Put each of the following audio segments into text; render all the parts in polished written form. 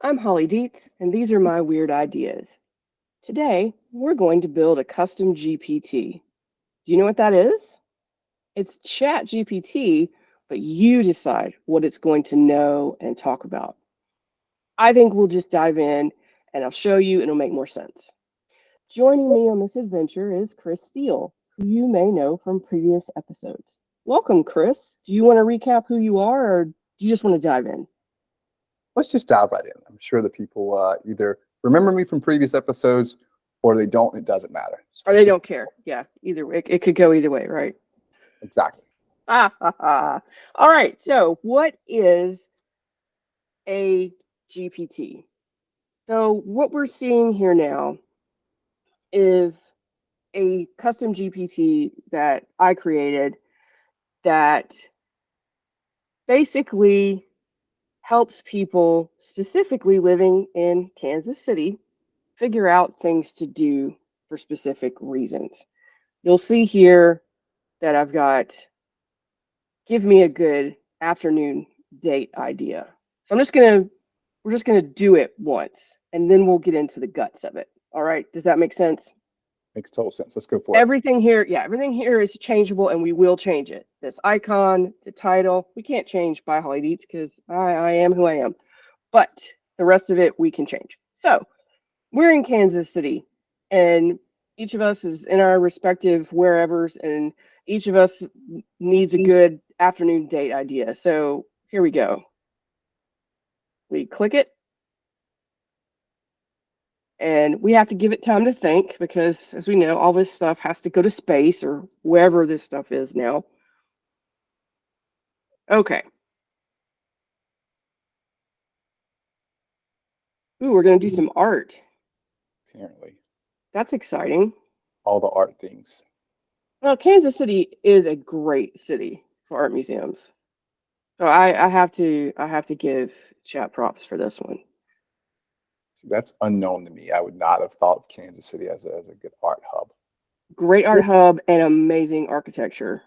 I'm Holly Dietz, and these are my weird ideas. Today, we're going to build a custom GPT. Do you know what that is? It's Chat GPT, but you decide what it's going to know and talk about. I think we'll just dive in and I'll show you and it'll make more sense. Joining me on this adventure is Chris Steele, who you may know from previous episodes. Welcome, Chris. Do you want to recap who you are or do you just want to dive in? Let's just dive right in. I'm sure that people either remember me from previous episodes or they don't. It doesn't matter. So Or let's they just don't care. Yeah, either it could go either way, right? exactly. Ah, ha, ha. All right. So, what is a GPT? So, what we're seeing here now is a custom GPT that I created that basically helps people specifically living in Kansas City figure out things to do for specific reasons. You'll see here that I've got give me a good afternoon date idea. So we're just gonna do it once and then we'll get into the guts of it. All right. Does that make sense? Makes total sense. Let's go for it. Everything here, yeah, everything here is changeable and we will change it. This icon, the title, we can't change by Holly Dietz because I am who I am. But the rest of it we can change. So we're in Kansas City and each of us is in our respective wherevers and each of us needs a good afternoon date idea. So here we go. We click it and we have to give it time to think because, as we know, all this stuff has to go to space or wherever this stuff is now. Okay. Ooh, we're going to do some art. Apparently, That's exciting. all the art things. Well, Kansas City is a great city for art museums. So I have to give chat props for this one. See, that's unknown to me. I would not have thought of Kansas City as a good art hub. Great art hub and amazing architecture.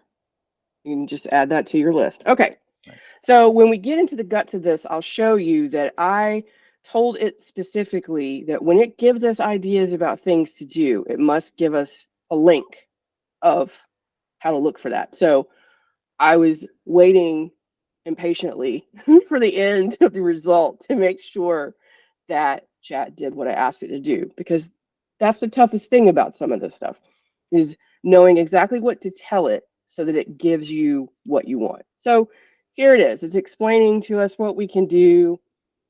You can just add that to your list. Okay. Right. So when we get into the guts of this, I'll show you that I told it specifically that when it gives us ideas about things to do, it must give us a link of how to look for that. So I was waiting impatiently for the end of the result to make sure that chat did what I asked it to do because that's the toughest thing about some of this stuff is knowing exactly what to tell it so that it gives you what you want. So here it is. It's explaining to us what we can do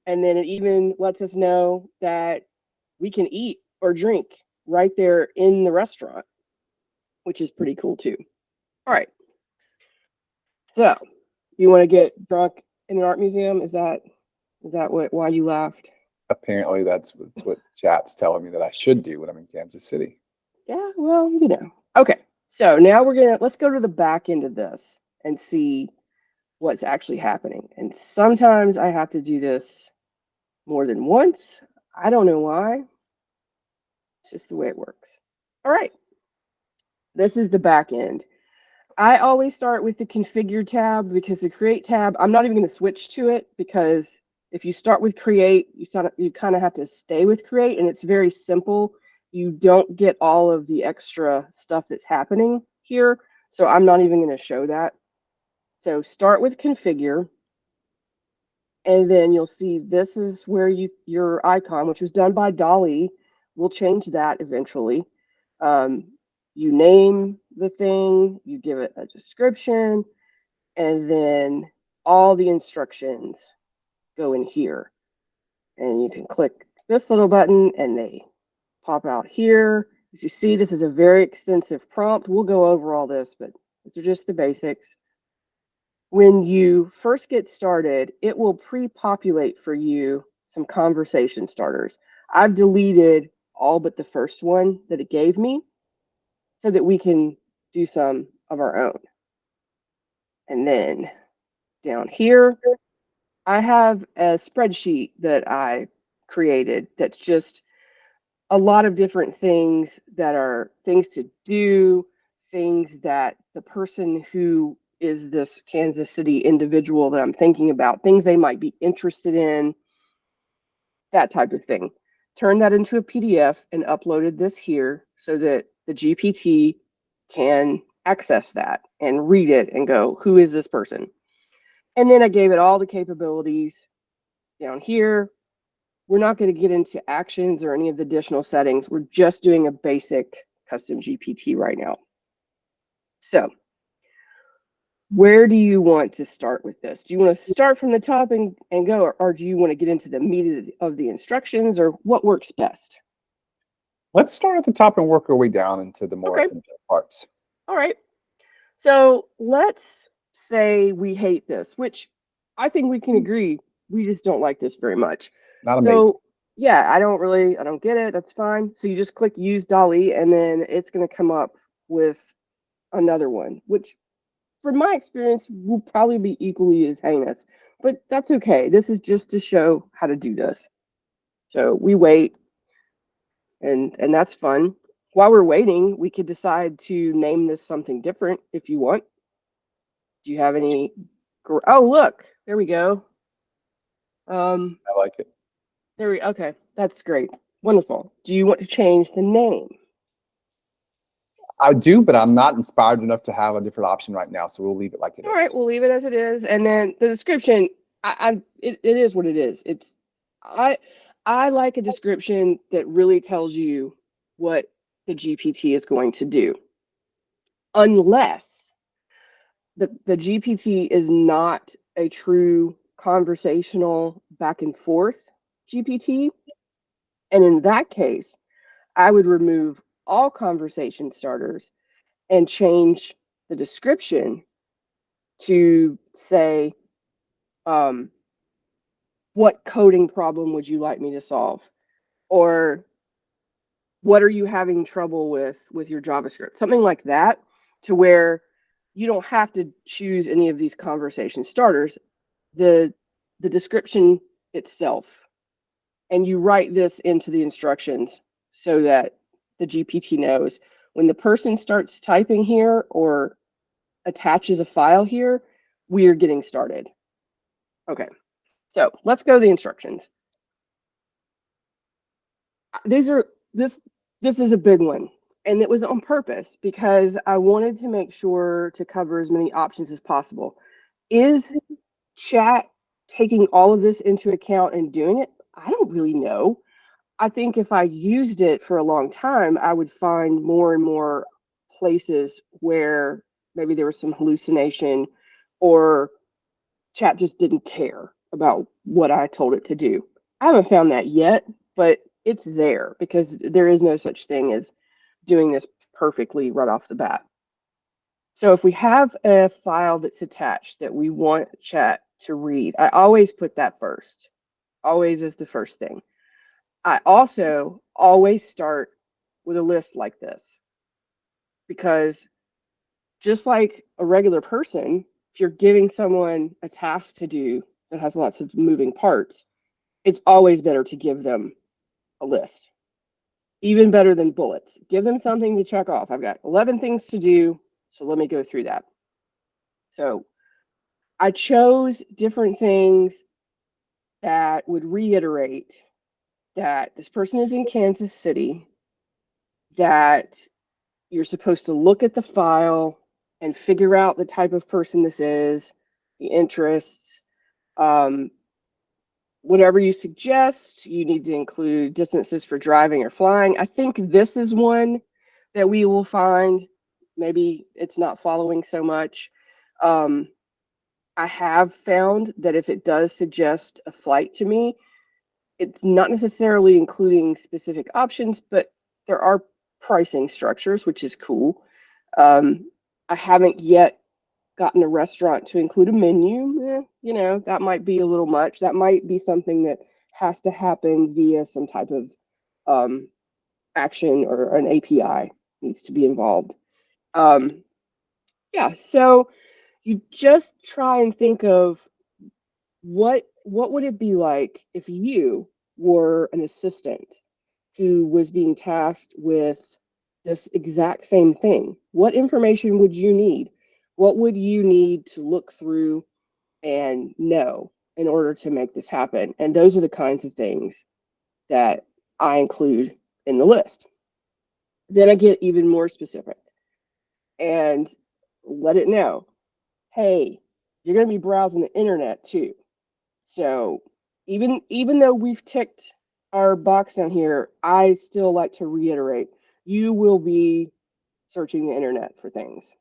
and then it even lets us know that we can eat or drink right there in the restaurant, which is pretty cool too. All right. So, you want to get drunk in an art museum? Is that what why you laughed? Apparently, that's what chat's telling me that I should do when I'm in Kansas City. Yeah, well, you know. Okay. So now let's go to the back end of this and see what's actually happening. And sometimes I have to do this more than once. I don't know why. It's just the way it works. All right. This is the back end. I always start with the configure tab because the create tab, I'm not even going to switch to it because if you start with create, you kind of have to stay with create and it's very simple. You don't get all of the extra stuff that's happening here. So I'm not even going to show that. So start with configure and then you'll see this is where your icon, which was done by Dolly, we'll change that eventually. Um, you name the thing, you give it a description, and then all the instructions go in here. And you can click this little button and they pop out here. As you see, this is a very extensive prompt. We'll go over all this, but these are just the basics. When you first get started, it will pre-populate for you some conversation starters. I've deleted all but the first one that it gave me so that we can do some of our own. And then down here, I have a spreadsheet that I created that's just a lot of different things that are things to do, things that the person who is this Kansas City individual that I'm thinking about, things they might be interested in. that type of thing. Turned that into a PDF and uploaded this here so that the GPT can access that and read it and go, who is this person? And then I gave it all the capabilities down here. We're not going to get into actions or any of the additional settings. We're just doing a basic custom GPT right now. So where do you want to start with this? Do you want to start from the top and go, or do you want to get into the meat of the instructions, or what works best? Let's start at the top and work our way down into the more Okay. in-depth parts. All right. So let's say we hate this, which I think we can agree we just don't like this very much. Not amazing. So yeah, I don't get it. That's fine. So you just click use Dolly and then it's going to come up with another one, which from my experience will probably be equally as heinous, but that's okay. This is just to show how to do this. So we wait and that's fun. While we're waiting, we could decide to name this something different if you want. Do you have any? Oh, look, there we go. I like it. Okay, that's great. Wonderful. Do you want to change the name? I do, but I'm not inspired enough to have a different option right now, so we'll leave it like it is. All right, we'll leave it as it is. And then the description, it is what it is. I like a description that really tells you what the GPT is going to do. Unless the GPT is not a true conversational back and forth GPT. And in that case, I would remove all conversation starters and change the description to say, what coding problem would you like me to solve? Or what are you having trouble with your JavaScript? Something like that, to where you don't have to choose any of these conversation starters. The description itself, and you write this into the instructions so that the GPT knows when the person starts typing here or attaches a file here, we are getting started. Okay, so let's go to the instructions. This is a big one, and it was on purpose because I wanted to make sure to cover as many options as possible. Is chat taking all of this into account and doing it? I don't really know. I think if I used it for a long time, I would find more and more places where maybe there was some hallucination or chat just didn't care about what I told it to do. I haven't found that yet, but it's there because there is no such thing as doing this perfectly right off the bat. So if we have a file that's attached that we want chat to read, I always put that first. Always is the first thing. I also always start with a list like this because just like a regular person, if you're giving someone a task to do that has lots of moving parts, it's always better to give them a list. Even better than bullets. Give them something to check off. I've got 11 things to do, so let me go through that. So I chose different things that would reiterate that this person is in Kansas City, that you're supposed to look at the file and figure out the type of person this is, the interests. Whatever you suggest, you need to include distances for driving or flying. I think this is one that we will find. Maybe it's not following so much. I have found that if it does suggest a flight to me, it's not necessarily including specific options, but there are pricing structures, which is cool. I haven't yet gotten a restaurant to include a menu. That might be a little much. That might be something that has to happen via some type of action, or an API needs to be involved. Yeah, so you just try and think of what would it be like if you were an assistant who was being tasked with this exact same thing. What information would you need? What would you need to look through and know in order to make this happen? And those are the kinds of things that I include in the list. Then I get even more specific and let it know, hey, you're going to be browsing the internet too. So even though we've ticked our box down here, I still like to reiterate, you will be searching the internet for things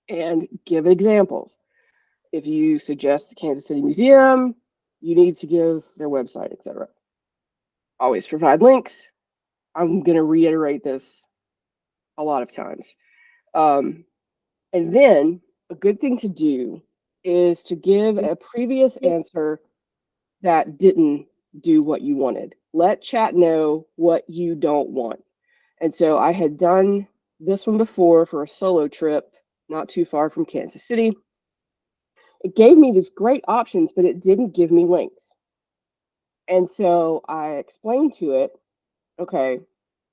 and give examples. If you suggest the Kansas City Museum, you need to give their website, etc. Always provide links. I'm going to reiterate this a lot of times. And then a good thing to do is to give a previous answer that didn't do what you wanted. Let chat know what you don't want. And so I had done this one before for a solo trip not too far from Kansas City. It gave me these great options, but it didn't give me links. And so I explained to it, okay,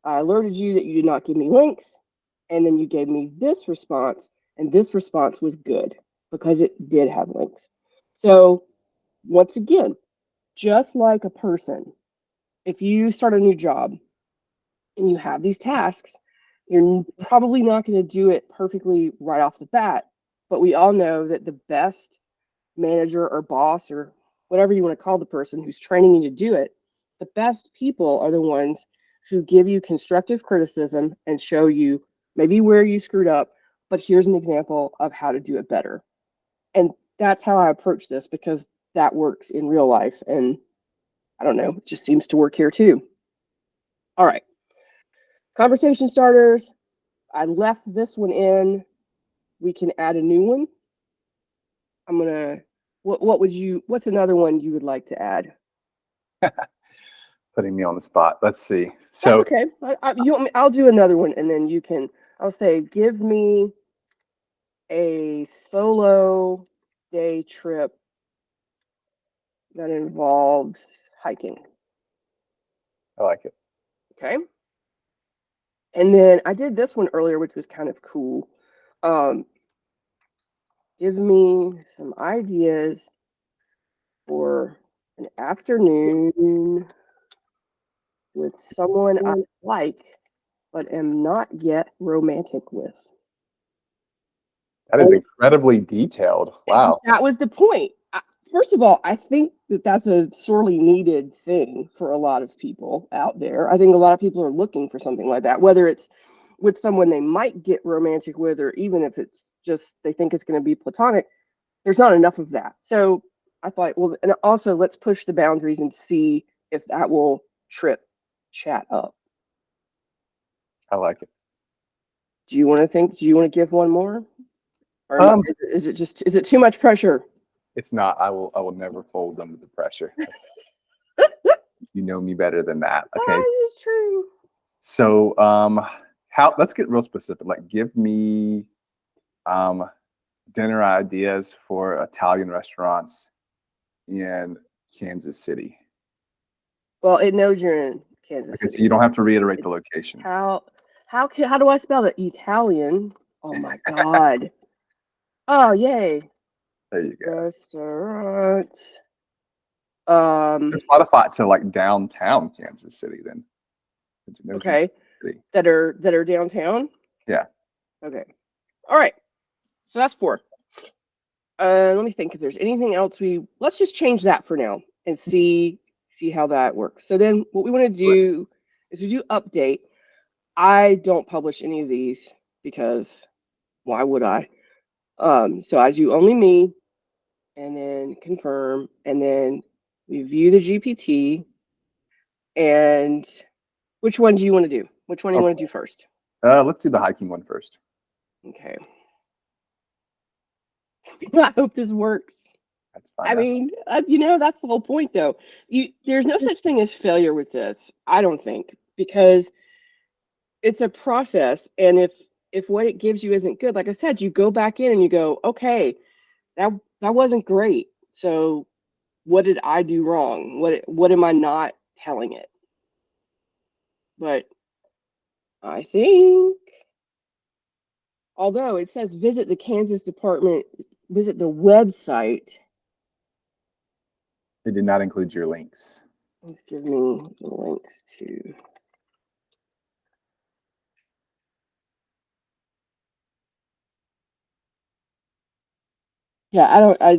I alerted you that you did not give me links. And then you gave me this response, and this response was good because it did have links. So once again, just like a person, if you start a new job and you have these tasks, you're probably not going to do it perfectly right off the bat. But we all know that the best manager or boss or whatever you want to call the person who's training you to do it, the best people are the ones who give you constructive criticism and show you maybe where you screwed up, but here's an example of how to do it better. And that's how I approach this because that works in real life. And I don't know, it just seems to work here too. All right. Conversation starters. I left this one in. We can add a new one. I'm gonna. What's another one you would like to add? Putting me on the spot. Let's see. That's So okay. I'll do another one, and then you can. I'll say, give me a solo day trip that involves hiking. I like it. Okay. And then I did this one earlier, which was kind of cool. Um, give me some ideas for an afternoon with someone I like but am not yet romantic with. That is incredibly detailed. Wow. That was the point. First of all, I think that that's a sorely needed thing for a lot of people out there. I think a lot of people are looking for something like that, whether it's with someone they might get romantic with, or even if it's just they think it's going to be platonic. There's not enough of that. So I thought, well, and also let's push the boundaries and see if that will trip chat up. I like it. Do you want to give one more? Or Um, is it too much pressure? it's not. I will never fold under the pressure. You know me better than that. Okay. This is true. So let's get real specific. Like give me dinner ideas for Italian restaurants in Kansas City. Well, it knows you're in Kansas Okay, so City. you don't have to reiterate the location. How do I spell it? Italian. Oh my god. Oh yay. There you go. Restaurant. Let's modify it to like downtown Kansas City then. Okay. That are downtown? Yeah. Okay. All right. So that's 4. Let me think if there's anything else let's just change that for now and see how that works. So then what we want to do is we do update. I don't publish any of these because why would I? So I do only me and then confirm and then we view the GPT. And which one do you want to do? Which one do you want to do first? Let's do the hiking one first. Okay. I hope this works. That's fine. I mean, that's the whole point, though. There's no such thing as failure with this, I don't think, because it's a process. And if what it gives you isn't good, like I said, you go back in and you go, okay, that wasn't great. So what did I do wrong? What am I not telling it? But I think, although it says visit the website. It did not include your links. Let's give me the links to. Yeah,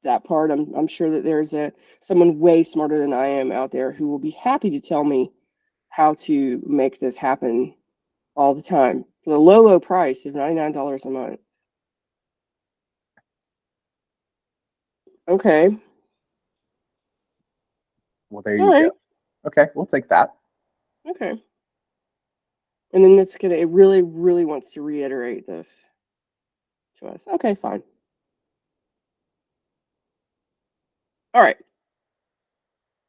that part. I'm sure that there's someone way smarter than I am out there who will be happy to tell me how to make this happen all the time for the low price of $99 a month. Okay. Well, there All you go. right. Okay, we'll take that. Okay. And then it really, really wants to reiterate this to us. Okay, fine. All right.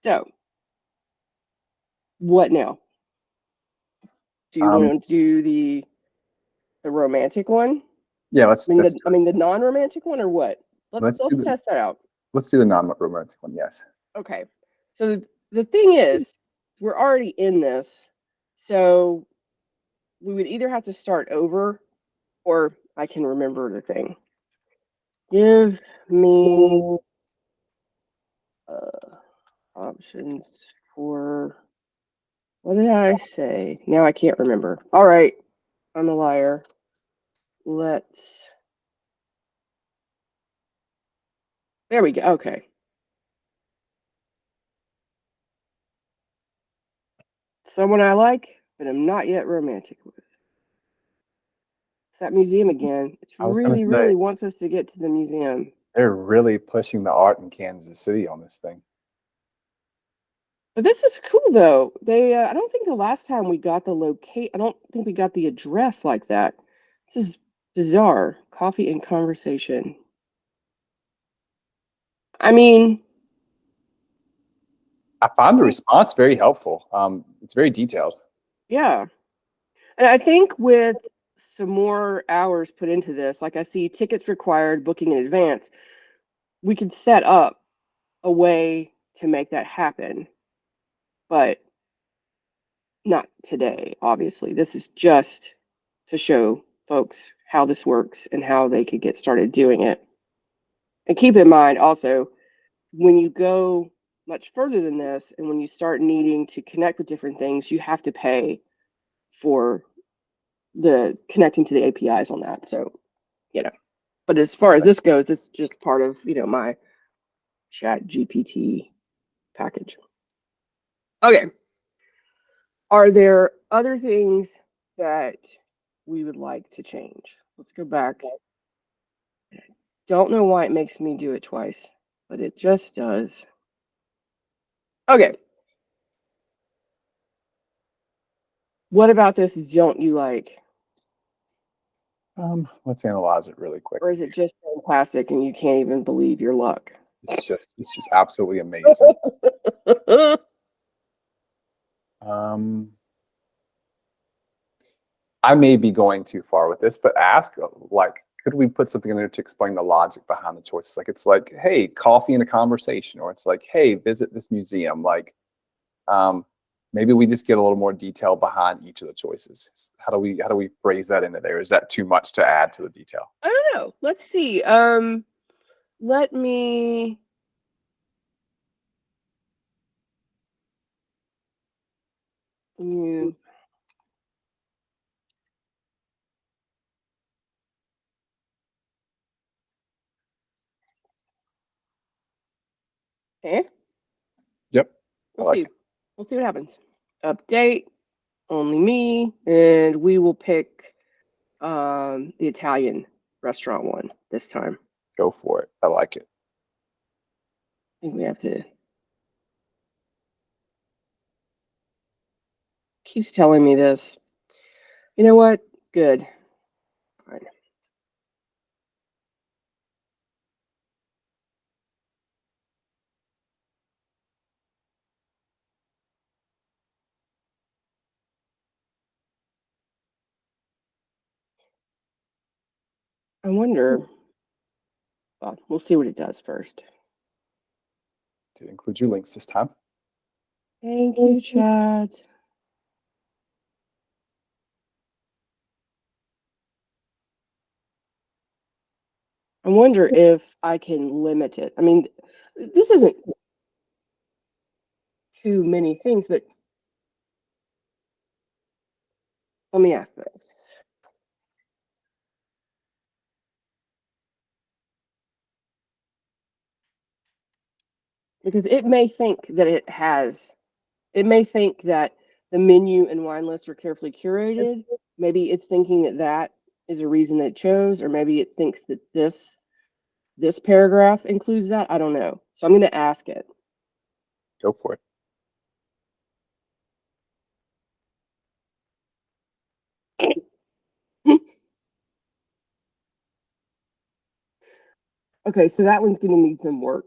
So, what now? Do you Um, want to do the romantic one? yeah, let's let's I mean the non-romantic one or what? let's do Let's the test that out. let's do the non-romantic one. Yes. Okay. So the thing is, we're already in this, so we would either have to start over, or I can remember the thing. Give me options for what did I say? Now I can't remember. All right, I'm a liar. Let's. There we go. Okay. Someone I like, but I'm not yet romantic with. It's that museum again. It's I was gonna really, say really wants us to get to the museum. they're really pushing the art in Kansas City on this thing. But this is cool though. I don't think the last time we got I don't think we got the address like that. This is bizarre. Coffee and conversation. I mean, I find the we, response very helpful. It's very detailed. yeah. And I think with some more hours put into this, like I see tickets required, booking in advance, we could set up a way to make that happen. But not today, obviously. This is just to show folks how this works and how they could get started doing it. And keep in mind also, when you go much further than this and when you start needing to connect with different things, you have to pay for the connecting to the APIs on that. So, you know, but as far as this goes, it's just part of, my chat GPT package. Okay. Are there other things that we would like to change? Let's go back. Don't know why it makes me do it twice, but it just does. Okay. What about this don't you like? Let's analyze it really Or quickly. is it just fantastic and you can't even believe your luck? It's just absolutely amazing. Um, I may be going too far with this, but ask like, could we put something in there to explain the logic behind the choices? Like, it's like, hey, coffee and a conversation, or it's like, hey, visit this museum. Like, um, maybe we just get a little more detail behind each of the choices. How do we phrase that into there? Is that too much to add to the detail? I don't know. Let's see. Let me. You. Okay. Yep, I We'll like see. it. We'll see what happens. Update. Only me, and we will pick the Italian restaurant one this time. Go for it. I like it. I think we have to. Keeps telling me this. You know what? Good. Fine. I wonder. Well, we'll see what it does first. Did include your links this time. Thank you, Chad. I wonder if I can limit it. I mean, this isn't too many things, but let me ask this. Because it may think that it may think that the menu and wine list are carefully curated. Maybe it's thinking that that is a reason that it chose, or maybe it thinks that this paragraph includes that. I don't know. So I'm going to ask it. Go for it. Okay, so that one's going to need some work.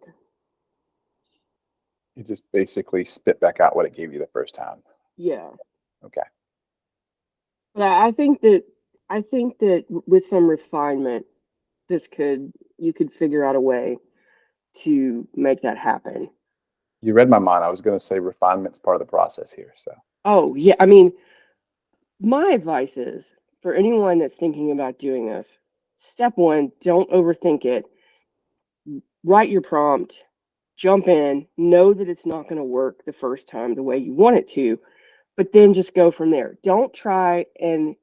You just basically spit back out what it gave you the first time. Yeah. Okay. But I think that with some refinement, you could figure out a way to make that happen. You read my mind. I was going to say refinement's part of the process here. So. Oh, yeah. I mean, my advice is for anyone that's thinking about doing this, step one, don't overthink it. Write your prompt, jump in, know that it's not going to work the first time the way you want it to, but then just go from there. Don't try and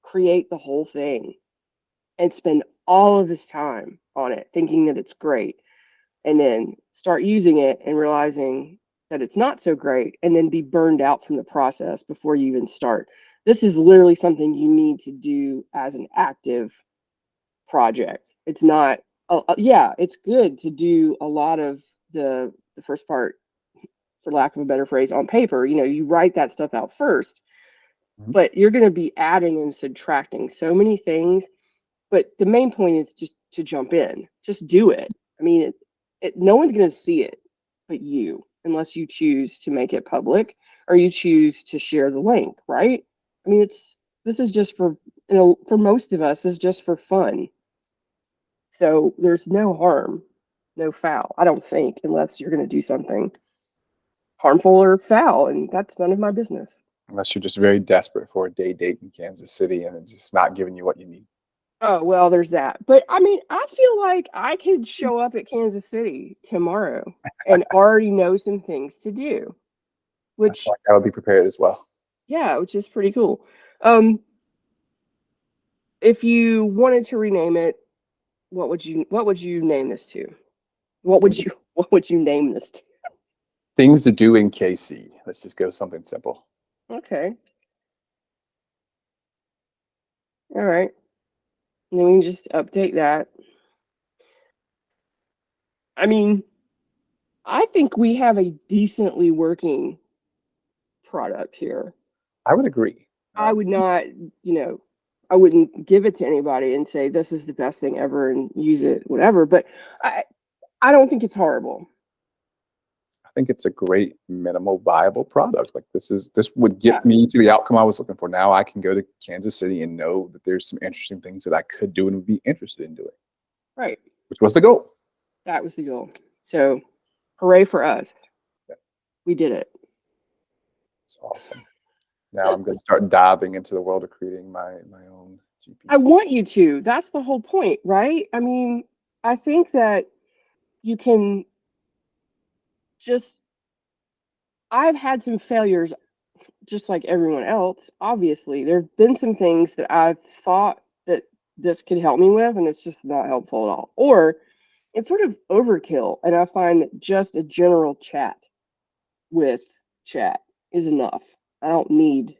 create the whole thing and spend all of this time on it thinking that it's great, and then start using it and realizing that it's not so great, and then be burned out from the process before you even start. This is literally something you need to do as an active project. It's not, yeah, it's good to do a lot of the first part, for lack of a better phrase, on paper. You write that stuff out first, but you're going to be adding and subtracting so many things. But the main point is just to jump in, just do it. I mean, no one's going to see it but you, unless you choose to make it public or you choose to share the link, right? I mean, this is just for, for most of us, is just for fun. So there's no harm, no foul, I don't think, unless you're going to do something harmful or foul, and that's none of my business. Unless you're just very desperate for a day date in Kansas City and it's just not giving you what you need. Oh, well, there's that. But I mean, I feel like I could show up at Kansas City tomorrow and already know some things to do, I which, feel like I would be prepared as well. yeah, which is pretty cool. If you wanted to rename it, what would you name this to? What would you name this to? Things to do in KC. Let's just go something simple. Okay. All right. And then we can just update that. I mean, I think we have a decently working product here. I would agree. I would not, I wouldn't give it to anybody and say this is the best thing ever and use it, whatever. But I don't think it's horrible. I think it's a great minimal viable product. Like this would get me to the outcome I was looking for. Now I can go to Kansas City and know that there's some interesting things that I could do and would be interested in doing. Right. Which was the goal. That was the goal. So hooray for us. Yeah. We did it. It's awesome. Now I'm going to start diving into the world of creating my own GPT. I want you to. That's the whole point, right? I mean, I think that you can just, I've had some failures just like everyone else. Obviously, there have been some things that I've thought that this could help me with, and it's just not helpful at all. Or it's sort of overkill, and I find that just a general chat with chat is enough. I don't need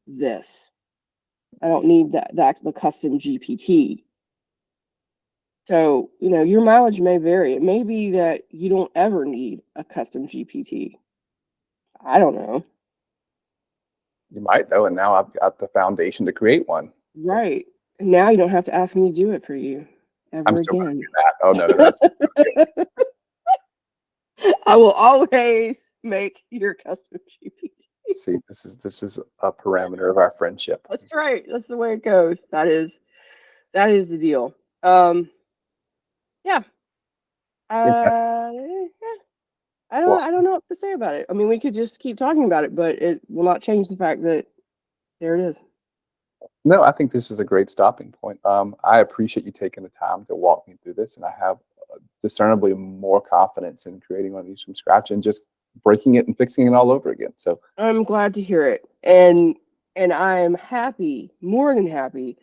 this. I don't need the custom GPT. So, your mileage may vary. It may be that you don't ever need a custom GPT. I don't know. You might though, and now I've got the foundation to create one. Right. And now you don't have to ask me to do it for you ever I'm still again. going to do that. Oh no, that's okay. I will always make your custom GPT. See, this is a parameter of our friendship. That's right. That's the way it goes. That is the deal. Yeah. Yeah. I don't know what to say about it. I mean, we could just keep talking about it, but it will not change the fact that there it is. No, I think this is a great stopping point. I appreciate you taking the time to walk me through this, and I have discernibly more confidence in creating one of these from scratch and just breaking it and fixing it all over again. So I'm glad to hear it. And I'm happy, more than happy,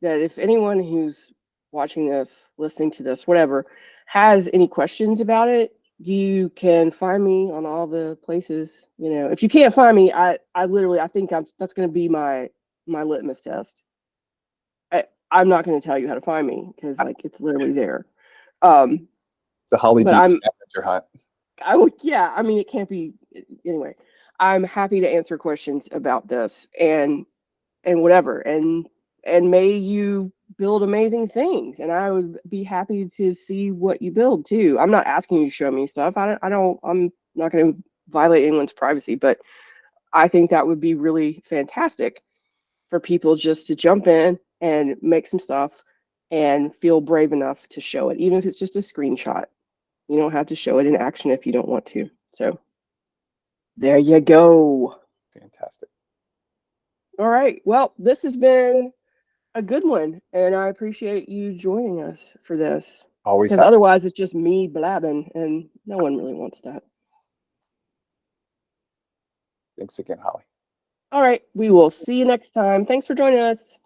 that if anyone who's watching this, listening to this, whatever, has any questions about it, you can find me on all the places. You know, if you can't find me, I literally, I think that's going to be my litmus test. I'm not going to tell you how to find me because like it's literally there. it's a Holly But Deep scavenger hunt. I would, yeah, I mean, it can't be anyway. I'm happy to answer questions about this and whatever, and may you build amazing things, and I would be happy to see what you build too. I'm not asking you to show me stuff. I'm not going to violate anyone's privacy, but I think that would be really fantastic for people just to jump in and make some stuff and feel brave enough to show it, even if it's just a screenshot. You don't have to show it in action if you don't want to. So there you go. Fantastic. All right. Well, this has been a good one, and I appreciate you joining us for this. Always Because happy. otherwise, it's just me blabbing, and no one really wants that. Thanks again, Holly. All right. We will see you next time. Thanks for joining us.